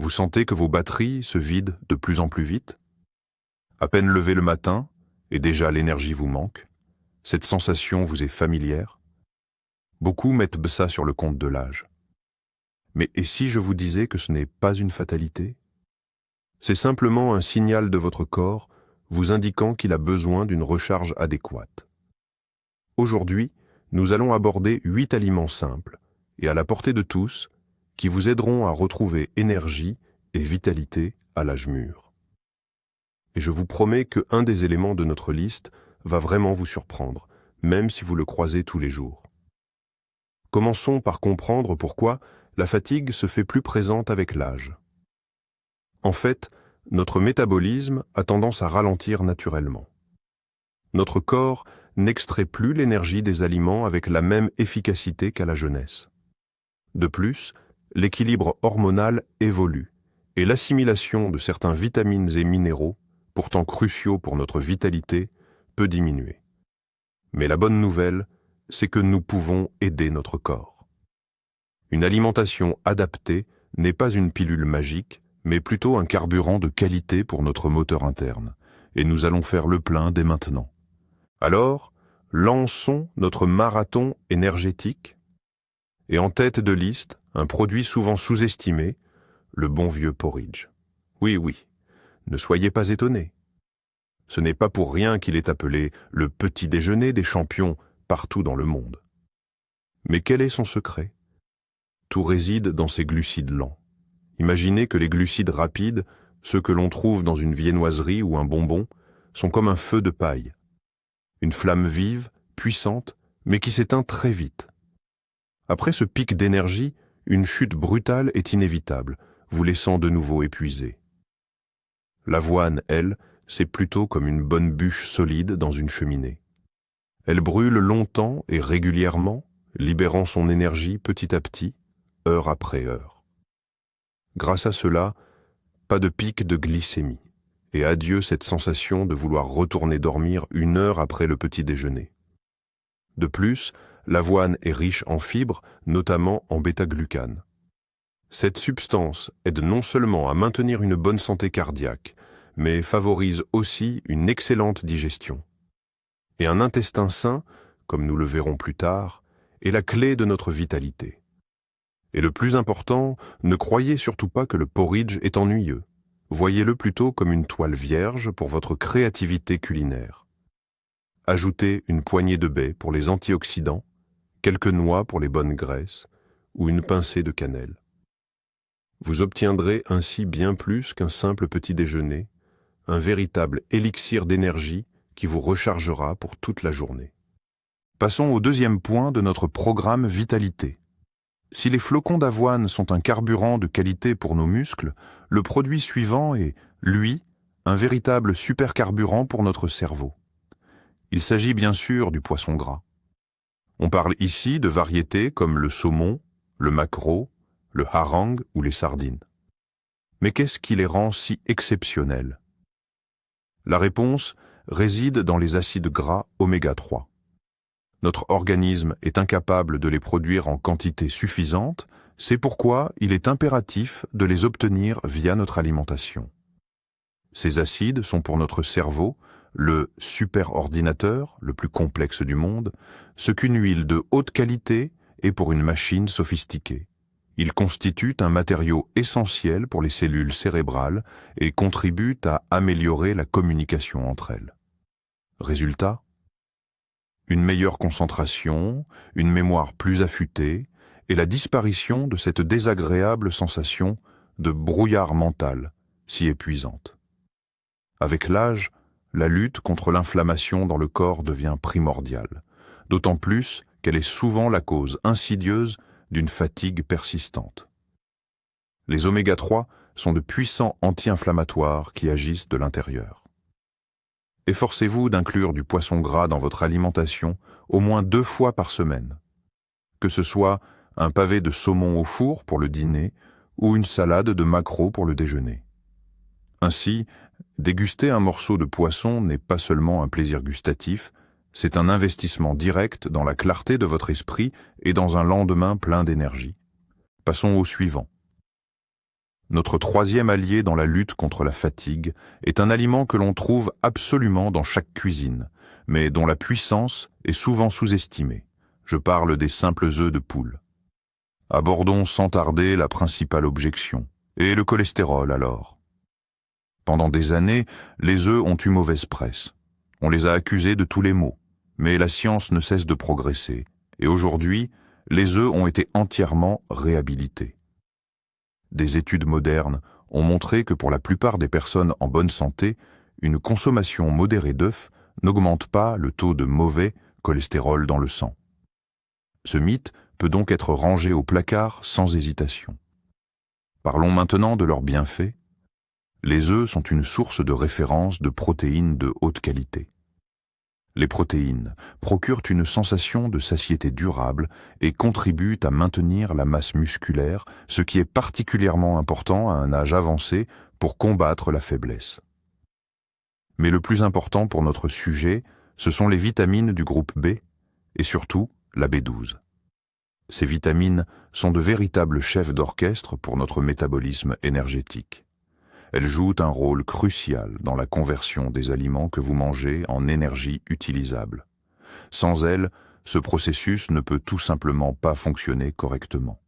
Vous sentez que vos batteries se vident de plus en plus vite? À peine levé le matin, et déjà l'énergie vous manque? Cette sensation vous est familière? Beaucoup mettent ça sur le compte de l'âge. Mais et si je vous disais que ce n'est pas une fatalité? C'est simplement un signal de votre corps vous indiquant qu'il a besoin d'une recharge adéquate. Aujourd'hui, nous allons aborder 8 aliments simples et à la portée de tous qui vous aideront à retrouver énergie et vitalité à l'âge mûr. Et je vous promets qu'un des éléments de notre liste va vraiment vous surprendre, même si vous le croisez tous les jours. Commençons par comprendre pourquoi la fatigue se fait plus présente avec l'âge. En fait, notre métabolisme a tendance à ralentir naturellement. Notre corps n'extrait plus l'énergie des aliments avec la même efficacité qu'à la jeunesse. De plus, l'équilibre hormonal évolue et l'assimilation de certains vitamines et minéraux, pourtant cruciaux pour notre vitalité, peut diminuer. Mais la bonne nouvelle, c'est que nous pouvons aider notre corps. Une alimentation adaptée n'est pas une pilule magique, mais plutôt un carburant de qualité pour notre moteur interne, et nous allons faire le plein dès maintenant. Alors, lançons notre marathon énergétique. Et en tête de liste, un produit souvent sous-estimé, le bon vieux porridge. Oui, ne soyez pas étonnés. Ce n'est pas pour rien qu'il est appelé le petit déjeuner des champions partout dans le monde. Mais quel est son secret? Tout réside dans ses glucides lents. Imaginez que les glucides rapides, ceux que l'on trouve dans une viennoiserie ou un bonbon, sont comme un feu de paille. Une flamme vive, puissante, mais qui s'éteint très vite. Après ce pic d'énergie, une chute brutale est inévitable, vous laissant de nouveau épuisé. L'avoine, elle, c'est plutôt comme une bonne bûche solide dans une cheminée. Elle brûle longtemps et régulièrement, libérant son énergie petit à petit, heure après heure. Grâce à cela, pas de pic de glycémie, et adieu cette sensation de vouloir retourner dormir 1 heure après le petit déjeuner. De plus, l'avoine est riche en fibres, notamment en bêta-glucane. Cette substance aide non seulement à maintenir une bonne santé cardiaque, mais favorise aussi une excellente digestion. Et un intestin sain, comme nous le verrons plus tard, est la clé de notre vitalité. Et le plus important, ne croyez surtout pas que le porridge est ennuyeux. Voyez-le plutôt comme une toile vierge pour votre créativité culinaire. Ajoutez une poignée de baies pour les antioxydants, quelques noix pour les bonnes graisses ou une pincée de cannelle. Vous obtiendrez ainsi bien plus qu'un simple petit déjeuner, un véritable élixir d'énergie qui vous rechargera pour toute la journée. Passons au deuxième point de notre programme Vitalité. Si les flocons d'avoine sont un carburant de qualité pour nos muscles, le produit suivant est, lui, un véritable supercarburant pour notre cerveau. Il s'agit bien sûr du poisson gras. On parle ici de variétés comme le saumon, le maquereau, le hareng ou les sardines. Mais qu'est-ce qui les rend si exceptionnels? La réponse réside dans les acides gras oméga 3. Notre organisme est incapable de les produire en quantité suffisante, c'est pourquoi il est impératif de les obtenir via notre alimentation. Ces acides sont pour notre cerveau le superordinateur le plus complexe du monde, ce qu'une huile de haute qualité est pour une machine sophistiquée. Ils constituent un matériau essentiel pour les cellules cérébrales et contribuent à améliorer la communication entre elles. Résultat ? Une meilleure concentration, une mémoire plus affûtée et la disparition de cette désagréable sensation de brouillard mental si épuisante. Avec l'âge, la lutte contre l'inflammation dans le corps devient primordiale, d'autant plus qu'elle est souvent la cause insidieuse d'une fatigue persistante. Les oméga 3 sont de puissants anti-inflammatoires qui agissent de l'intérieur. Efforcez-vous d'inclure du poisson gras dans votre alimentation au moins 2 fois par semaine. Que ce soit un pavé de saumon au four pour le dîner ou une salade de maquereau pour le déjeuner. Ainsi, déguster un morceau de poisson n'est pas seulement un plaisir gustatif, c'est un investissement direct dans la clarté de votre esprit et dans un lendemain plein d'énergie. Passons au suivant. Notre troisième allié dans la lutte contre la fatigue est un aliment que l'on trouve absolument dans chaque cuisine, mais dont la puissance est souvent sous-estimée. Je parle des simples œufs de poule. Abordons sans tarder la principale objection. Et le cholestérol alors? Pendant des années, les œufs ont eu mauvaise presse. On les a accusés de tous les maux. Mais la science ne cesse de progresser. Et aujourd'hui, les œufs ont été entièrement réhabilités. Des études modernes ont montré que pour la plupart des personnes en bonne santé, une consommation modérée d'œufs n'augmente pas le taux de mauvais cholestérol dans le sang. Ce mythe peut donc être rangé au placard sans hésitation. Parlons maintenant de leurs bienfaits. Les œufs sont une source de référence de protéines de haute qualité. Les protéines procurent une sensation de satiété durable et contribuent à maintenir la masse musculaire, ce qui est particulièrement important à un âge avancé pour combattre la faiblesse. Mais le plus important pour notre sujet, ce sont les vitamines du groupe B et surtout la B12. Ces vitamines sont de véritables chefs d'orchestre pour notre métabolisme énergétique. Elles jouent un rôle crucial dans la conversion des aliments que vous mangez en énergie utilisable. Sans elles, ce processus ne peut tout simplement pas fonctionner correctement.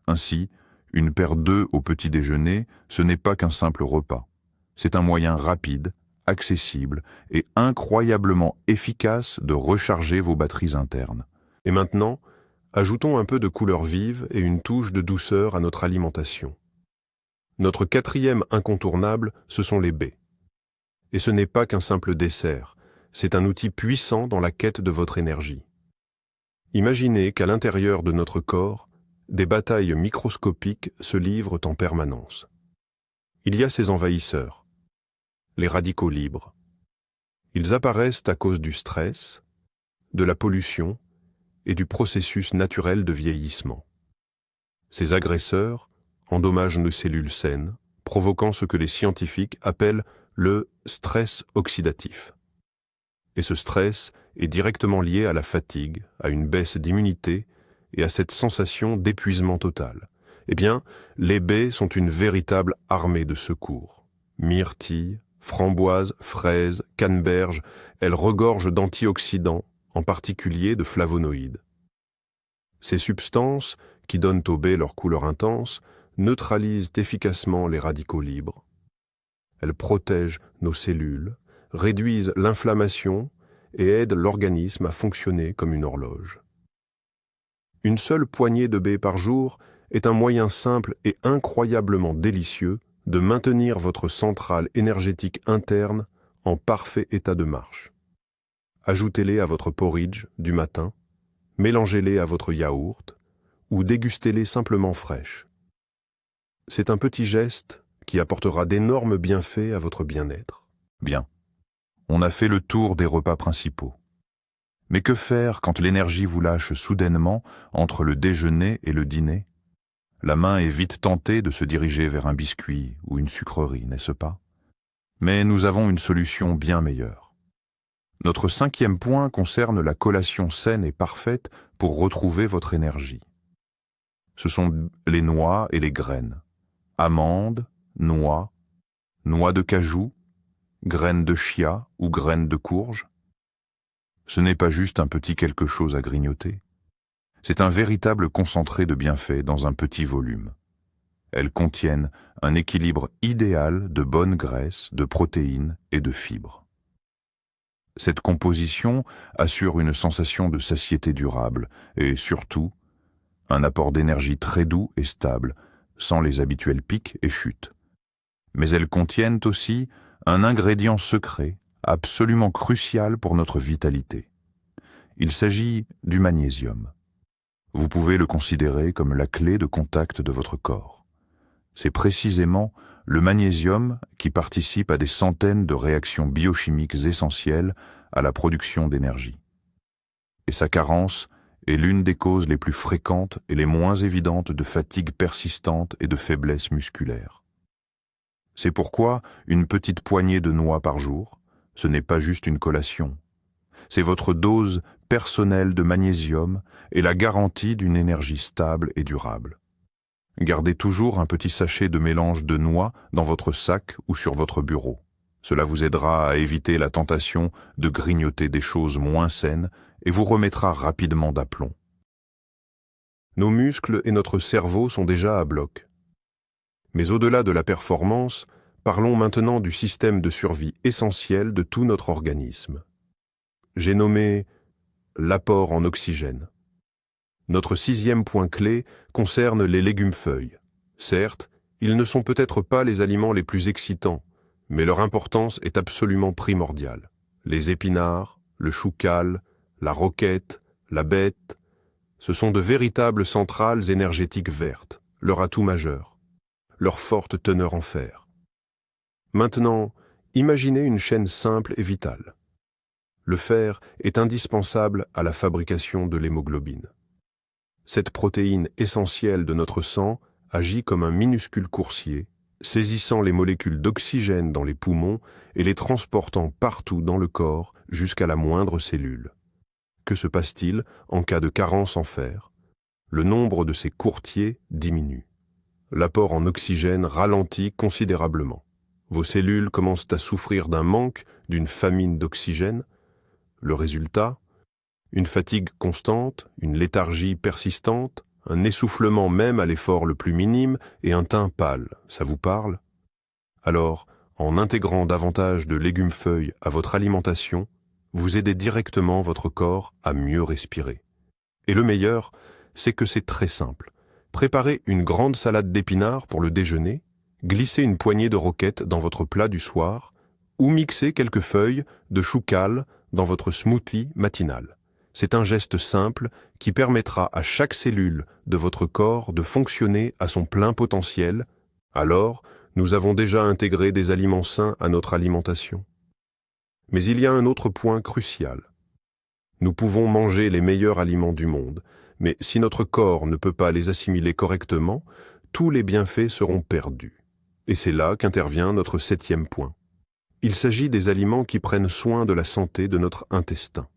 Ainsi, une paire d'œufs au petit déjeuner, ce n'est pas qu'un simple repas. C'est un moyen rapide, accessible et incroyablement efficace de recharger vos batteries internes. Et maintenant, ajoutons un peu de couleur vive et une touche de douceur à notre alimentation. Notre quatrième incontournable, ce sont les baies. Et ce n'est pas qu'un simple dessert, c'est un outil puissant dans la quête de votre énergie. Imaginez qu'à l'intérieur de notre corps, des batailles microscopiques se livrent en permanence. Il y a ces envahisseurs, les radicaux libres. Ils apparaissent à cause du stress, de la pollution et du processus naturel de vieillissement. Ces agresseurs endommagent nos cellules saines, provoquant ce que les scientifiques appellent le stress oxydatif. Et ce stress est directement lié à la fatigue, à une baisse d'immunité et à cette sensation d'épuisement total. Eh bien, les baies sont une véritable armée de secours. Myrtilles, framboises, fraises, canneberges, elles regorgent d'antioxydants, en particulier de flavonoïdes. Ces substances, qui donnent aux baies leur couleur intense, neutralisent efficacement les radicaux libres. Elles protègent nos cellules, réduisent l'inflammation et aident l'organisme à fonctionner comme une horloge. Une seule poignée de baies par jour est un moyen simple et incroyablement délicieux de maintenir votre centrale énergétique interne en parfait état de marche. Ajoutez-les à votre porridge du matin, mélangez-les à votre yaourt ou dégustez-les simplement fraîches. C'est un petit geste qui apportera d'énormes bienfaits à votre bien-être. Bien, on a fait le tour des repas principaux. Mais que faire quand l'énergie vous lâche soudainement entre le déjeuner et le dîner? La main est vite tentée de se diriger vers un biscuit ou une sucrerie, n'est-ce pas? Mais nous avons une solution bien meilleure. Notre cinquième point concerne la collation saine et parfaite pour retrouver votre énergie. Ce sont les noix et les graines. Amandes, noix, noix de cajou, graines de chia ou graines de courge. Ce n'est pas juste un petit quelque chose à grignoter. C'est un véritable concentré de bienfaits dans un petit volume. Elles contiennent un équilibre idéal de bonnes graisses, de protéines et de fibres. Cette composition assure une sensation de satiété durable et surtout un apport d'énergie très doux et stable, sans les habituels pics et chutes. Mais elles contiennent aussi un ingrédient secret, absolument crucial pour notre vitalité. Il s'agit du magnésium. Vous pouvez le considérer comme la clé de contact de votre corps. C'est précisément le magnésium qui participe à des centaines de réactions biochimiques essentielles à la production d'énergie. Et sa carence est l'une des causes les plus fréquentes et les moins évidentes de fatigue persistante et de faiblesse musculaire. C'est pourquoi une petite poignée de noix par jour, ce n'est pas juste une collation. C'est votre dose personnelle de magnésium et la garantie d'une énergie stable et durable. Gardez toujours un petit sachet de mélange de noix dans votre sac ou sur votre bureau. Cela vous aidera à éviter la tentation de grignoter des choses moins saines et vous remettra rapidement d'aplomb. Nos muscles et notre cerveau sont déjà à bloc. Mais au-delà de la performance, parlons maintenant du système de survie essentiel de tout notre organisme. J'ai nommé l'apport en oxygène. Notre 6e point clé concerne les légumes-feuilles. Certes, ils ne sont peut-être pas les aliments les plus excitants, mais leur importance est absolument primordiale. Les épinards, le choucal, la roquette, la bête, ce sont de véritables centrales énergétiques vertes, leur atout majeur, leur forte teneur en fer. Maintenant, imaginez une chaîne simple et vitale. Le fer est indispensable à la fabrication de l'hémoglobine. Cette protéine essentielle de notre sang agit comme un minuscule coursier, saisissant les molécules d'oxygène dans les poumons et les transportant partout dans le corps jusqu'à la moindre cellule. Que se passe-t-il en cas de carence en fer? Le nombre de ces courtiers diminue. L'apport en oxygène ralentit considérablement. Vos cellules commencent à souffrir d'un manque, d'une famine d'oxygène. Le résultat? Une fatigue constante, une léthargie persistante, un essoufflement même à l'effort le plus minime et un teint pâle. Ça vous parle? Alors, en intégrant davantage de légumes-feuilles à votre alimentation, vous aidez directement votre corps à mieux respirer. Et le meilleur, c'est que c'est très simple. Préparez une grande salade d'épinards pour le déjeuner, glissez une poignée de roquettes dans votre plat du soir, ou mixez quelques feuilles de choucal dans votre smoothie matinal. C'est un geste simple qui permettra à chaque cellule de votre corps de fonctionner à son plein potentiel. Alors, nous avons déjà intégré des aliments sains à notre alimentation. Mais il y a un autre point crucial. Nous pouvons manger les meilleurs aliments du monde, mais si notre corps ne peut pas les assimiler correctement, tous les bienfaits seront perdus. Et c'est là qu'intervient notre 7e point. Il s'agit des aliments qui prennent soin de la santé de notre intestin.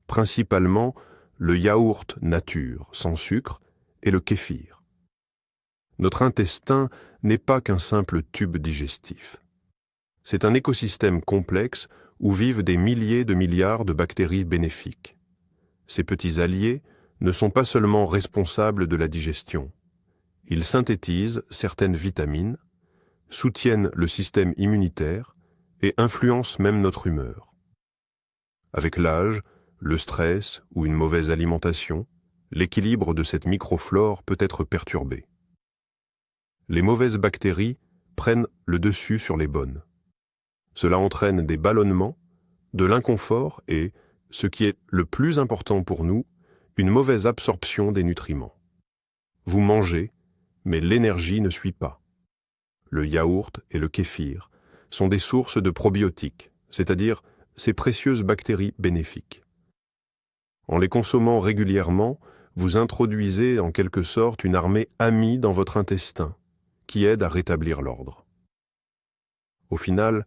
Principalement le yaourt nature, sans sucre, et le kéfir. Notre intestin n'est pas qu'un simple tube digestif. C'est un écosystème complexe où vivent des milliers de milliards de bactéries bénéfiques. Ces petits alliés ne sont pas seulement responsables de la digestion. Ils synthétisent certaines vitamines, soutiennent le système immunitaire et influencent même notre humeur. Avec l'âge, le stress ou une mauvaise alimentation, l'équilibre de cette microflore peut être perturbé. Les mauvaises bactéries prennent le dessus sur les bonnes. Cela entraîne des ballonnements, de l'inconfort et, ce qui est le plus important pour nous, une mauvaise absorption des nutriments. Vous mangez, mais l'énergie ne suit pas. Le yaourt et le kéfir sont des sources de probiotiques, c'est-à-dire ces précieuses bactéries bénéfiques. En les consommant régulièrement, vous introduisez en quelque sorte une armée amie dans votre intestin, qui aide à rétablir l'ordre. Au final,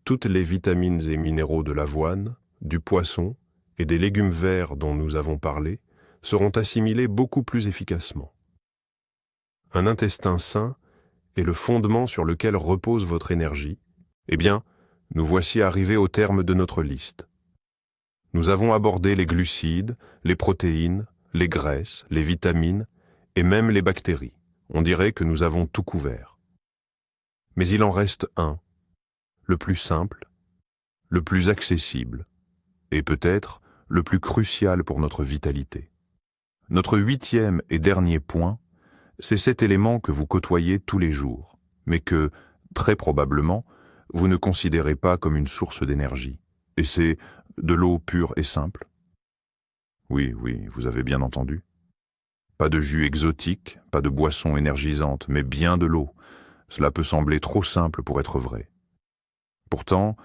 toutes les vitamines et minéraux de l'avoine, du poisson et des légumes verts dont nous avons parlé seront assimilés beaucoup plus efficacement. Un intestin sain est le fondement sur lequel repose votre énergie. Eh bien, nous voici arrivés au terme de notre liste. Nous avons abordé les glucides, les protéines, les graisses, les vitamines et même les bactéries. On dirait que nous avons tout couvert. Mais il en reste un, le plus simple, le plus accessible et peut-être le plus crucial pour notre vitalité. Notre 8e et dernier point, c'est cet élément que vous côtoyez tous les jours, mais que, très probablement, vous ne considérez pas comme une source d'énergie. Et c'est de l'eau pure et simple. Oui, vous avez bien entendu. Pas de jus exotique, pas de boisson énergisante, mais bien de l'eau. Cela peut sembler trop simple pour être vrai. Pourtant,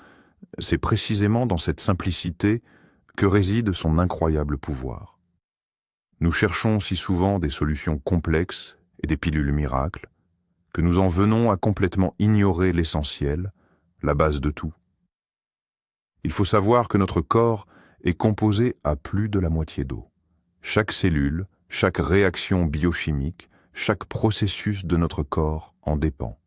c'est précisément dans cette simplicité que réside son incroyable pouvoir. Nous cherchons si souvent des solutions complexes et des pilules miracles, que nous en venons à complètement ignorer l'essentiel, la base de tout. Il faut savoir que notre corps est composé à plus de la moitié d'eau. Chaque cellule, chaque réaction biochimique, chaque processus de notre corps en dépend.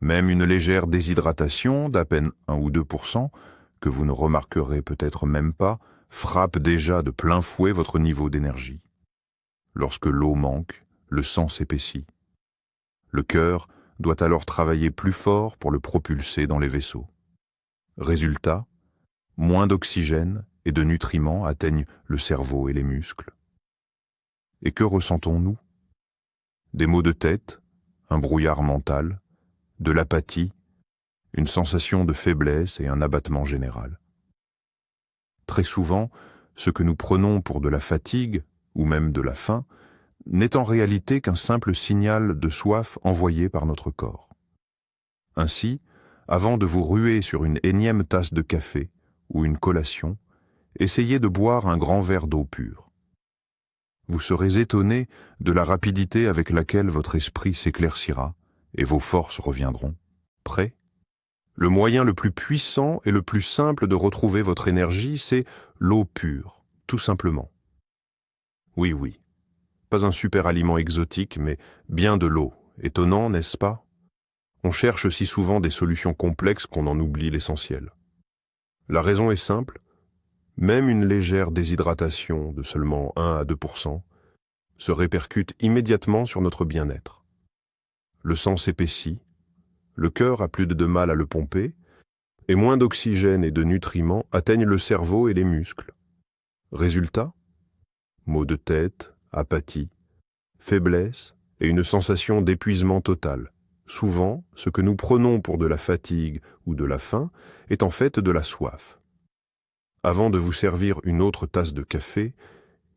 Même une légère déshydratation d'à peine 1 ou 2%, que vous ne remarquerez peut-être même pas, frappe déjà de plein fouet votre niveau d'énergie. Lorsque l'eau manque, le sang s'épaissit. Le cœur doit alors travailler plus fort pour le propulser dans les vaisseaux. Résultat, moins d'oxygène et de nutriments atteignent le cerveau et les muscles. Et que ressentons-nous? Des maux de tête, un brouillard mental, de l'apathie, une sensation de faiblesse et un abattement général. Très souvent, ce que nous prenons pour de la fatigue, ou même de la faim, n'est en réalité qu'un simple signal de soif envoyé par notre corps. Ainsi, avant de vous ruer sur une énième tasse de café ou une collation, essayez de boire un grand verre d'eau pure. Vous serez étonné de la rapidité avec laquelle votre esprit s'éclaircira et vos forces reviendront. Prêt? Le moyen le plus puissant et le plus simple de retrouver votre énergie, c'est l'eau pure, tout simplement. Oui, pas un super aliment exotique, mais bien de l'eau. Étonnant, n'est-ce pas? On cherche si souvent des solutions complexes qu'on en oublie l'essentiel. La raison est simple, même une légère déshydratation de seulement 1 à 2% se répercute immédiatement sur notre bien-être. Le sang s'épaissit, le cœur a plus de mal à le pomper, et moins d'oxygène et de nutriments atteignent le cerveau et les muscles. Résultat, maux de tête, apathie, faiblesse et une sensation d'épuisement total. Souvent, ce que nous prenons pour de la fatigue ou de la faim est en fait de la soif. Avant de vous servir une autre tasse de café,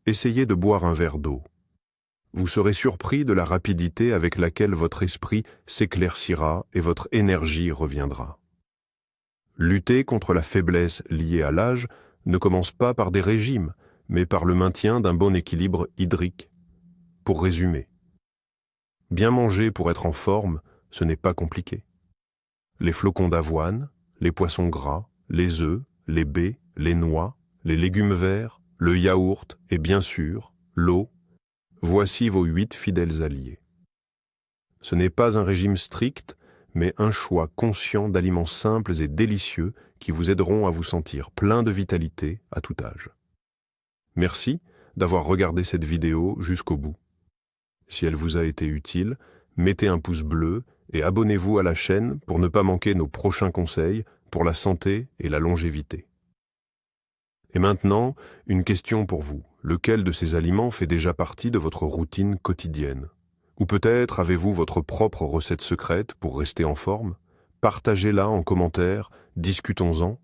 essayez de boire un verre d'eau. Vous serez surpris de la rapidité avec laquelle votre esprit s'éclaircira et votre énergie reviendra. Lutter contre la faiblesse liée à l'âge ne commence pas par des régimes, mais par le maintien d'un bon équilibre hydrique. Pour résumer, bien manger pour être en forme, ce n'est pas compliqué. Les flocons d'avoine, les poissons gras, les œufs, les baies, les noix, les légumes verts, le yaourt et bien sûr, l'eau, voici vos 8 fidèles alliés. Ce n'est pas un régime strict, mais un choix conscient d'aliments simples et délicieux qui vous aideront à vous sentir plein de vitalité à tout âge. Merci d'avoir regardé cette vidéo jusqu'au bout. Si elle vous a été utile, mettez un pouce bleu et abonnez-vous à la chaîne pour ne pas manquer nos prochains conseils pour la santé et la longévité. Et maintenant, une question pour vous. Lequel de ces aliments fait déjà partie de votre routine quotidienne? Ou peut-être avez-vous votre propre recette secrète pour rester en forme? Partagez-la en commentaire, discutons-en.